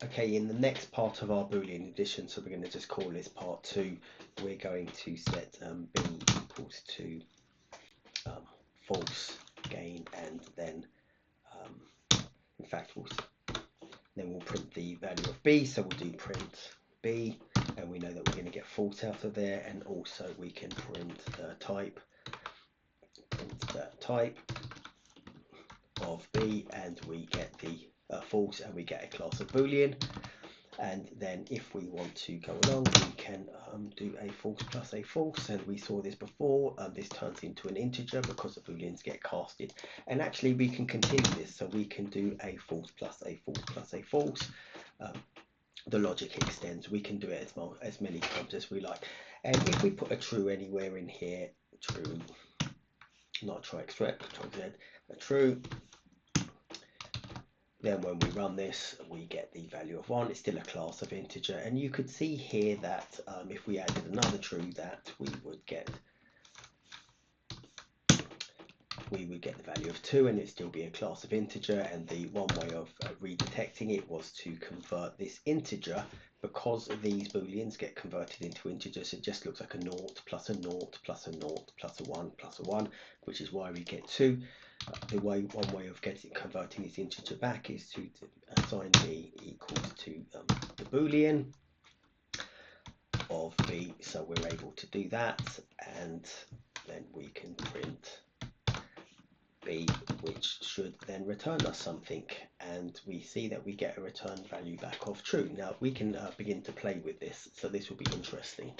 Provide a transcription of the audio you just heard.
Okay, in the next part of our Boolean addition, so we're going to just call this part 2, we're going to set b equals to false again, and then in fact we'll print the value of b, so we'll do print b, and we know that we're going to get false out of there, and also we can print the type of b, and we get the false, and we get a class of Boolean. And then if we want to go along, we can do a false plus a false, and we saw this before. This turns into an integer because the booleans get casted, and actually we can continue this, so we can do a false plus a false plus a false. The logic extends, we can do it as many times as we like, and if we put a true anywhere in here, true, not try extract, control Z, a true, then when we run this, we get the value of 1. It's still a class of integer, and you could see here that if we added another true, that we would get the value of 2, and it'd still be a class of integer. And the one way of redetecting it was to convert this integer, because these booleans get converted into integers. It just looks like a naught plus a naught plus a naught plus a 1 plus a 1, which is why we get 2. One way of converting this integer back is to assign b equals to the boolean of b, so we're able to do that, and then we can print b, which should then return us something, and we see that we get a return value back of true. Now we can begin to play with this, so this will be interesting.